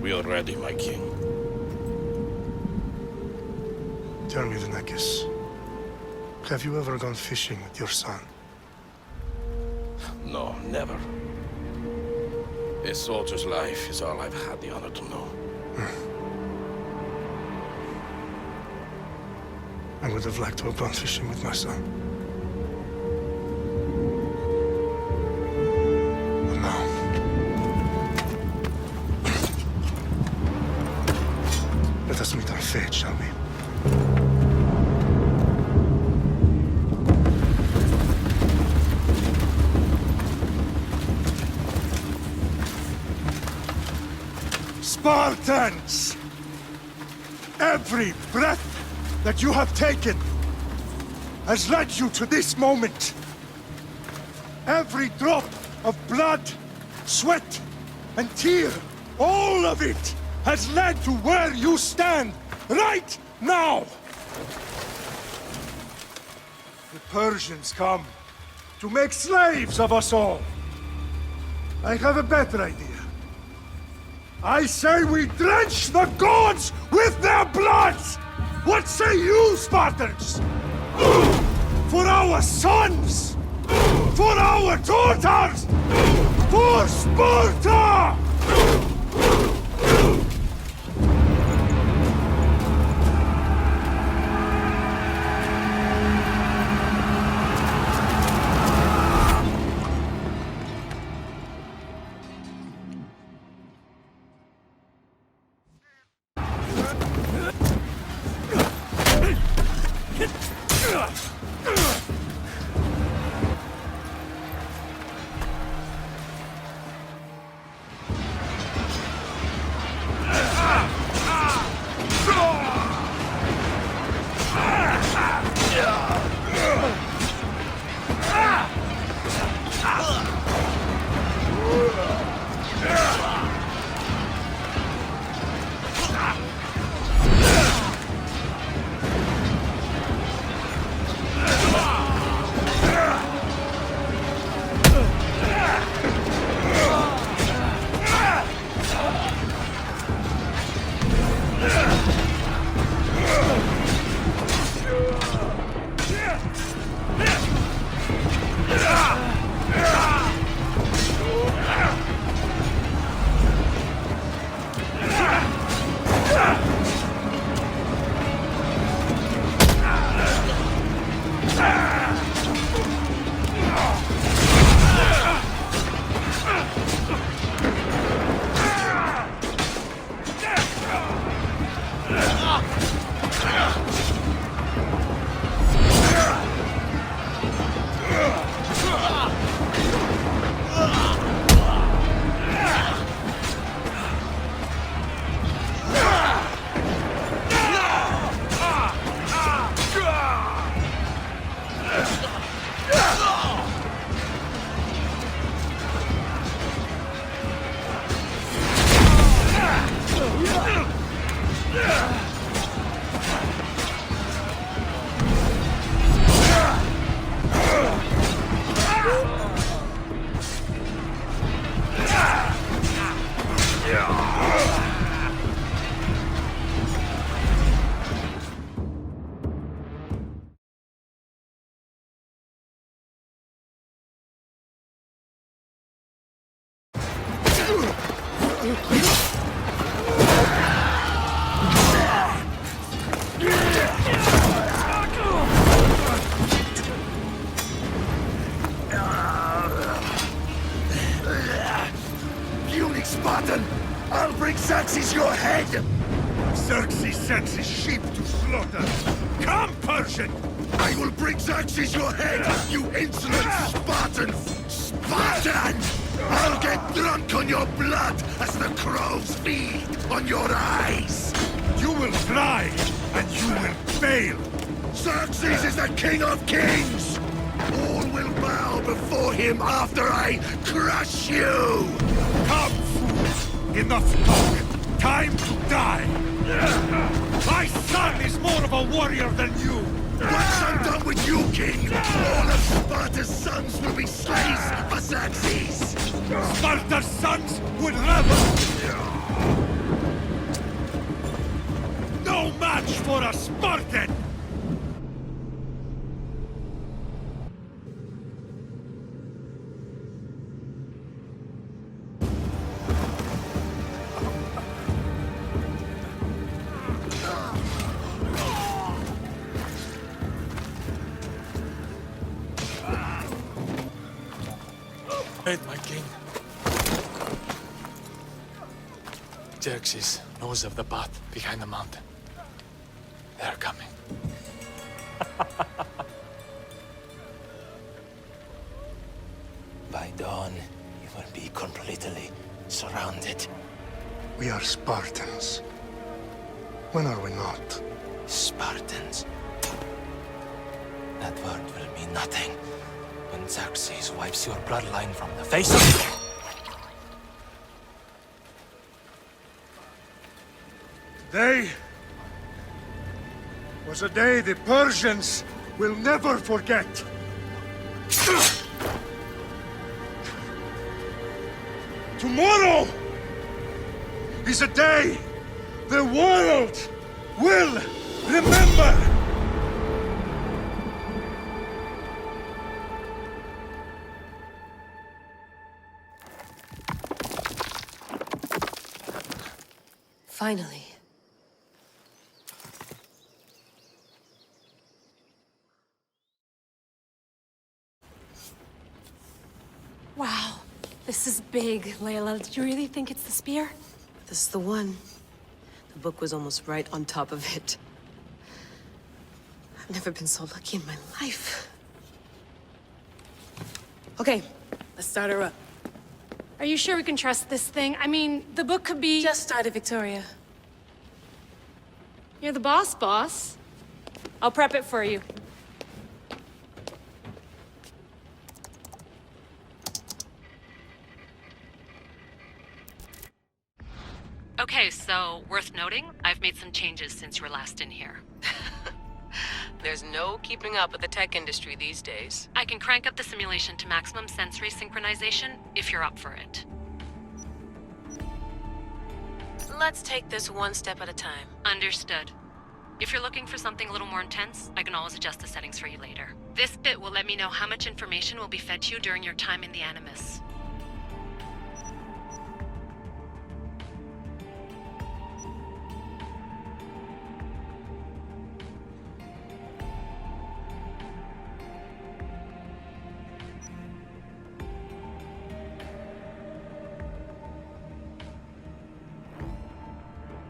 We are ready, my king. Tell me, Venekis, have you ever gone fishing with your son? No, never. A soldier's life is all I've had the honor to know. I would have liked to have gone fishing with my son. But no. Let us meet our fate, shall we? Spartans! Every breath that you have taken has led you to this moment. Every drop of blood, sweat, and tear, all of it has led to where you stand right now. The Persians come to make slaves of us all. I have a better idea. I say we drench the gods with their blood! What say you, Spartans? For our sons! For our daughters! For Sparta! Puny Spartan! I'll bring Xerxes your head! Xerxes sends his sheep to slaughter. Come, Persian! I will bring Xerxes your head, you insolent Spartan! Spartan! I'll get drunk on your blood as the crows feed on your eyes! You will fly, and you will fail! Xerxes is the king of kings! All will bow before him after I crush you! Come, fools! Enough talk! Time to die! My son is more of a warrior than you! Once I'm done with you, king, all of Sparta's sons will be slaves for Xerxes! Sparta's sons would rather... for a Spartan! Wait, my king. Xerxes knows of the path behind the mountain. They're coming. By dawn, you will be completely surrounded. We are Spartans. When are we not? Spartans. That word will mean nothing when Xerxes wipes your bloodline from the face of... Today was a day the Persians will never forget. Tomorrow is a day the world will remember. Finally. Wow, this is big, Layla. Did you really think it's the spear? This is the one. The book was almost right on top of it. I've never been so lucky in my life. Okay, let's start her up. Are you sure we can trust this thing? I mean, the book could be... Just started, Victoria. You're the boss. I'll prep it for you. Okay, so worth noting, I've made some changes since you were last in here. There's no keeping up with the tech industry these days. I can crank up the simulation to maximum sensory synchronization if you're up for it. Let's take this one step at a time. Understood. If you're looking for something a little more intense, I can always adjust the settings for you later. This bit will let me know how much information will be fed to you during your time in the Animus.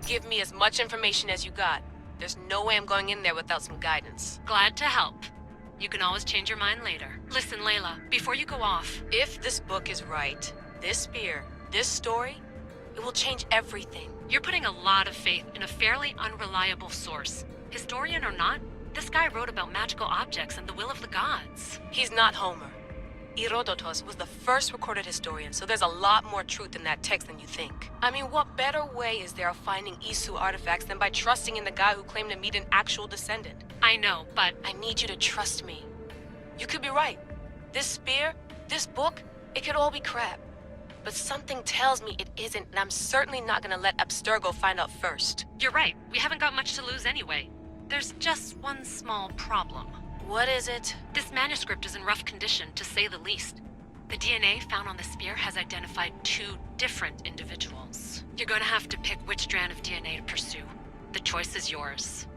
Give me as much information as you got. There's no way I'm going in there without some guidance. Glad to help. You can always change your mind later. Listen, Layla, before you go off... If this book is right, this spear, this story, it will change everything. You're putting a lot of faith in a fairly unreliable source. Historian or not, this guy wrote about magical objects and the will of the gods. He's not Homer. Herodotus was the first recorded historian, so there's a lot more truth in that text than you think. I mean, what better way is there of finding Isu artifacts than by trusting in the guy who claimed to meet an actual descendant? I know, but... I need you to trust me. You could be right. This spear, this book, it could all be crap. But something tells me it isn't, and I'm certainly not gonna let Abstergo find out first. You're right. We haven't got much to lose anyway. There's just one small problem. What is it? This manuscript is in rough condition, to say the least. The DNA found on the spear has identified 2 different individuals. You're going to have to pick which strand of DNA to pursue. The choice is yours.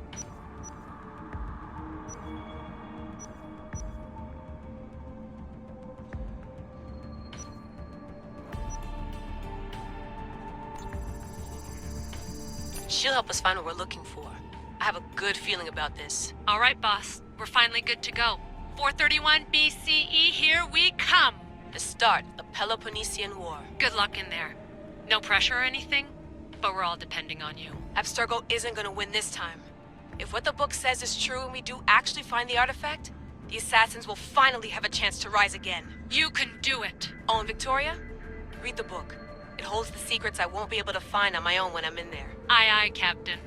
She'll help us find what we're looking for. I have a good feeling about this. All right, boss. We're finally good to go. 431 BCE, here we come! The start of Peloponnesian War. Good luck in there. No pressure or anything, but we're all depending on you. Abstergo isn't gonna win this time. If what the book says is true and we do actually find the artifact, the assassins will finally have a chance to rise again. You can do it! Oh, and Victoria? Read the book. It holds the secrets I won't be able to find on my own when I'm in there. Aye, aye, Captain.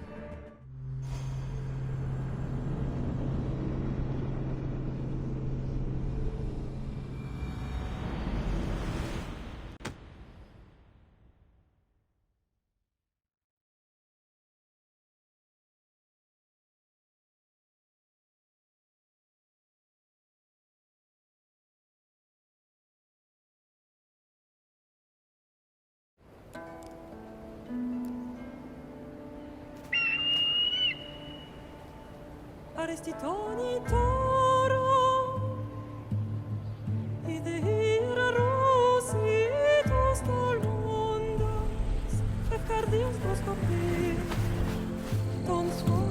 faresti toni toro, i de hira rositos tolmondas, efkardios proskopir, ton svont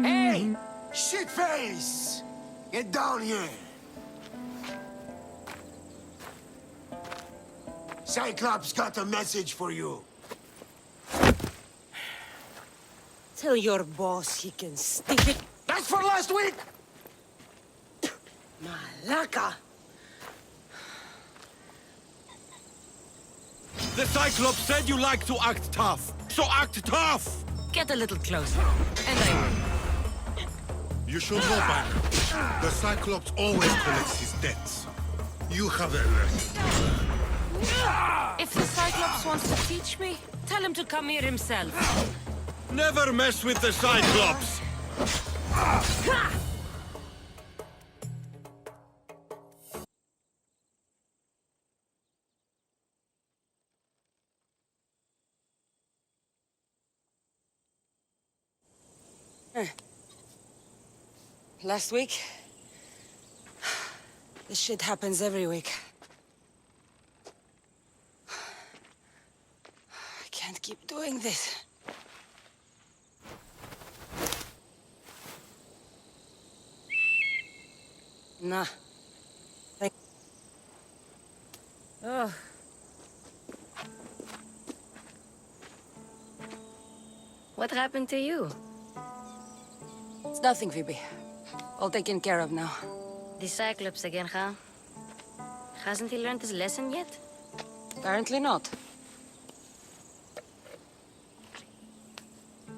Hey! Shitface! Get down here! Cyclops got a message for you. Tell your boss he can stick it. That's for last week! Malaka! The Cyclops said you like to act tough, so act tough! Get a little closer, and I will. You should know by now. The Cyclops always collects his debts. You have everything. If the Cyclops wants to teach me, tell him to come here himself. Never mess with the Cyclops! Last week? This shit happens every week. I can't keep doing this. Nah. Oh. What happened to you? It's nothing, Phoebe. All taken care of now. The Cyclops again, huh? Hasn't he learned his lesson yet? Apparently not.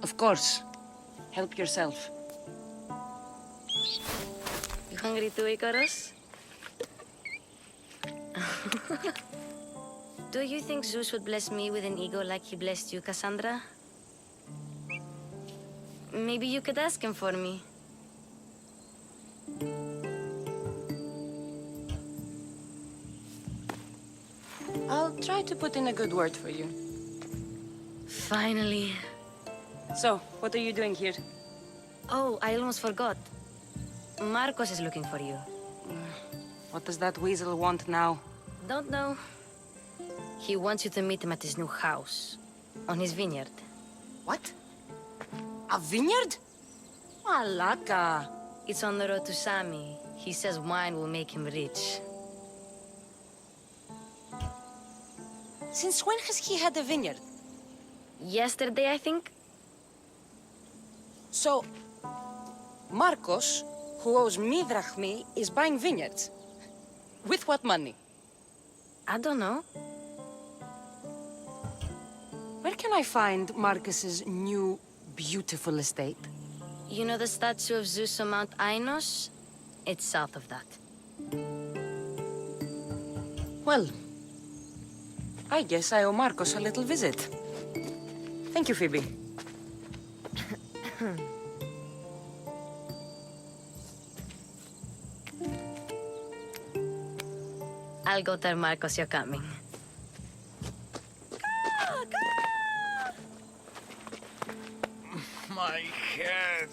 Of course. Help yourself. You hungry too, Icarus? Do you think Zeus would bless me with an ego like he blessed you, Cassandra? Maybe you could ask him for me. I'll try to put in a good word for you. Finally. So, what are you doing here? Oh, I almost forgot. Marcos is looking for you. What does that weasel want now? Don't know. He wants you to meet him at his new house. On his vineyard. What? A vineyard? Malaka. It's on the road to Sami. He says wine will make him rich. Since when has he had a vineyard? Yesterday, I think? So, Marcos, who owes me drachmi, is buying vineyards. With what money? I don't know. Where can I find Marcus's new, beautiful estate? You know the statue of Zeus on Mount Ainos? It's south of that. Well, I guess I owe Marcos a little visit. Thank you, Phoebe. I'll go tell Marcos you're coming. My head.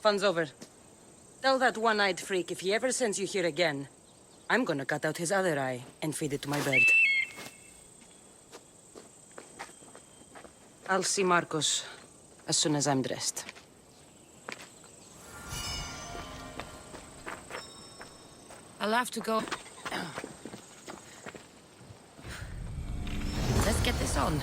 Fun's over. Tell that one-eyed freak if he ever sends you here again, I'm gonna cut out his other eye and feed it to my bird. I'll see Marcos as soon as I'm dressed. I'll have to go. Let's get this on.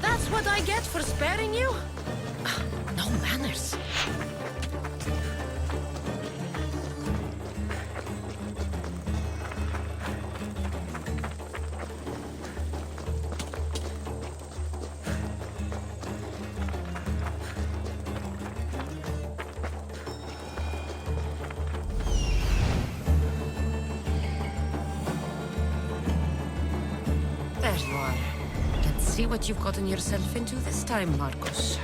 That's what I get for sparing you? No manners. There you are. Let's see what you've gotten yourself into this time, Marcos.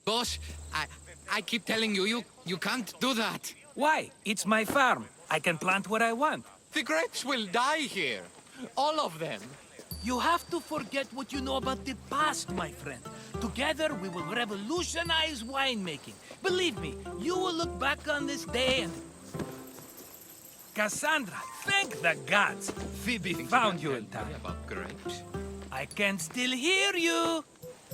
Boss, I keep telling you, you can't do that. Why? It's my farm. I can plant what I want. The grapes will die here. All of them. You have to forget what you know about the past, my friend. Together, we will revolutionize winemaking. Believe me, you will look back on this day and... Cassandra, thank the gods! Phoebe found you in time. About grapes? I can still hear you!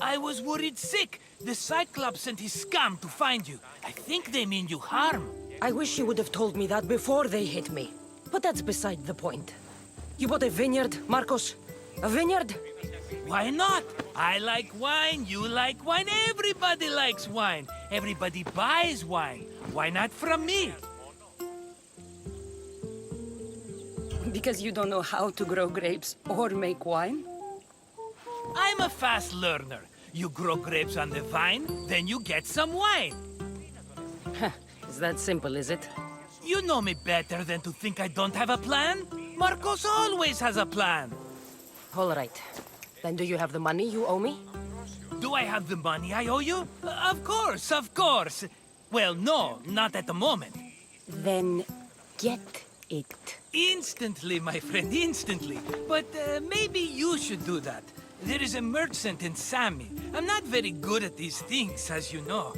I was worried sick. The Cyclops sent his scum to find you. I think they mean you harm. I wish you would have told me that before they hit me. But that's beside the point. You bought a vineyard, Marcos? A vineyard? Why not? I like wine, you like wine, everybody likes wine. Everybody buys wine. Why not from me? Because you don't know how to grow grapes or make wine? I'm a fast learner. You grow grapes on the vine, then you get some wine. Is that simple, is it? You know me better than to think I don't have a plan. Marcos always has a plan. All right. Then do you have the money you owe me? Do I have the money I owe you? Of course, of course. Well, no, not at the moment. Then get it. Instantly, my friend, instantly. But maybe you should do that. There is a merchant in Sami. I'm not very good at these things, as you know.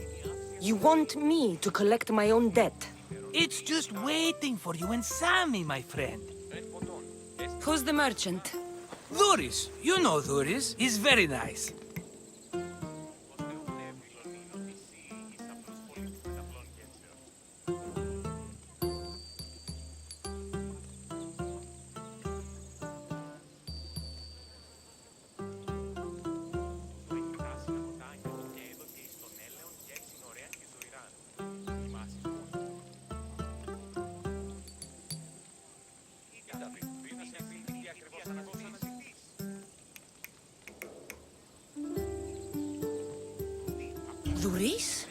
You want me to collect my own debt? It's just waiting for you in Sami, my friend. Who's the merchant? Duris. You know Duris. He's very nice. Luis?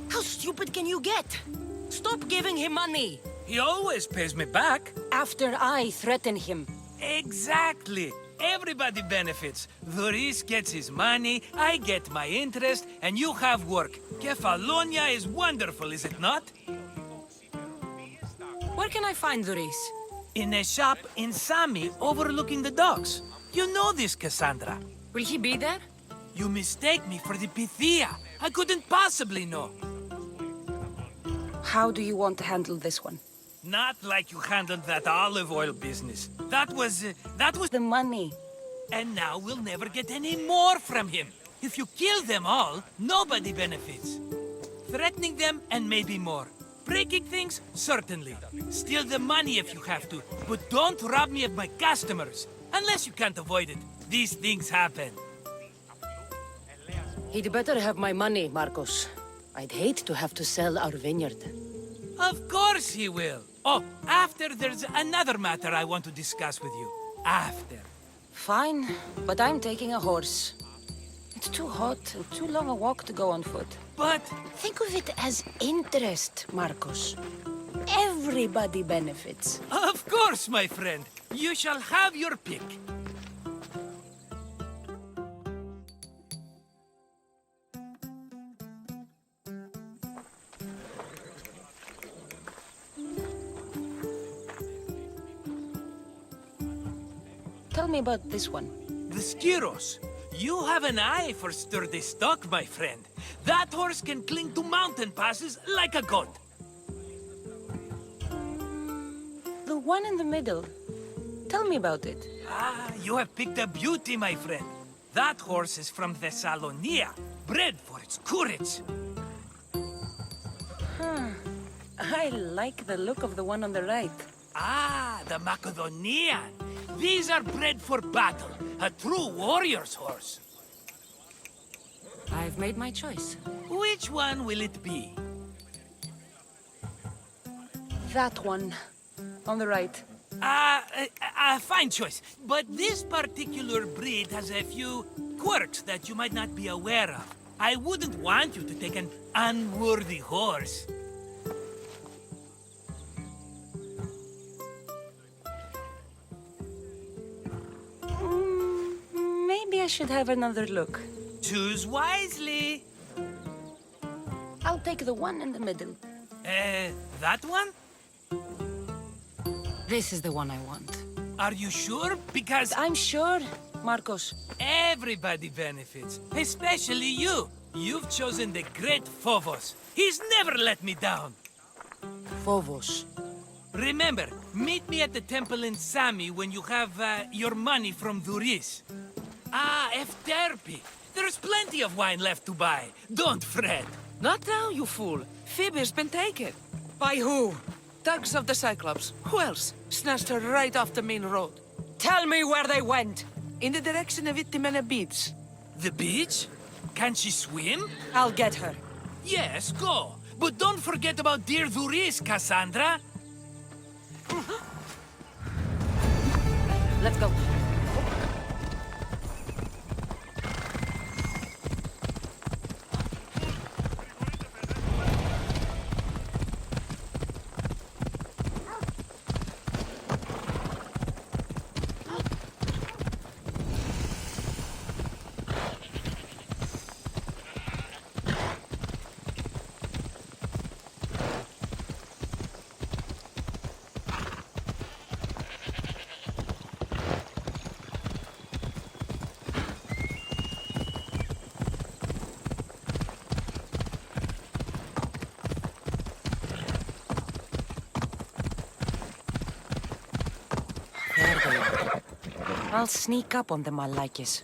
How stupid can you get? Stop giving him money! He always pays me back. After I threaten him. Exactly. Everybody benefits. Luis gets his money, I get my interest, and you have work. Kefalonia is wonderful, is it not? Where can I find Luis? In a shop in Sami, overlooking the docks. You know this, Cassandra. Will he be there? You mistake me for the Pythia. I couldn't possibly know. How do you want to handle this one? Not like you handled that olive oil business. That was the money. And now we'll never get any more from him. If you kill them all, nobody benefits. Threatening them, and maybe more. Breaking things, certainly. Steal the money if you have to, but don't rob me of my customers. Unless you can't avoid it. These things happen. He'd better have my money, Marcos. I'd hate to have to sell our vineyard. Of course he will. Oh, after there's another matter I want to discuss with you. After. Fine, but I'm taking a horse. It's too hot and too long a walk to go on foot. But... think of it as interest, Marcos. Everybody benefits. Of course, my friend. You shall have your pick. Tell me about this one. The Skiros. You have an eye for sturdy stock, my friend. That horse can cling to mountain passes like a goat. The one in the middle. Tell me about it. Ah, you have picked a beauty, my friend. That horse is from Thessalonia, bred for its courage. I like the look of the one on the right. Ah, the Macedonian. These are bred for battle. A true warrior's horse. I've made my choice. Which one will it be? That one. On the right. Fine choice. But this particular breed has a few quirks that you might not be aware of. I wouldn't want you to take an unworthy horse. Maybe I should have another look. Choose wisely. I'll take the one in the middle. That one? This is the one I want. Are you sure? Because... I'm sure, Marcos. Everybody benefits, especially you. You've chosen the great Phobos. He's never let me down. Phobos. Remember, meet me at the temple in Sami when you have your money from Duris. Ah, Efterpi. There's plenty of wine left to buy. Don't fret. Not now, you fool. Phoebe's been taken. By who? Thugs of the Cyclops. Who else? Snatched her right off the main road. Tell me where they went. In the direction of Itimena Beach. The beach? Can she swim? I'll get her. Yes, go. But don't forget about dear Duris, Cassandra. Let's go. There they are. I'll sneak up on them, Malakis.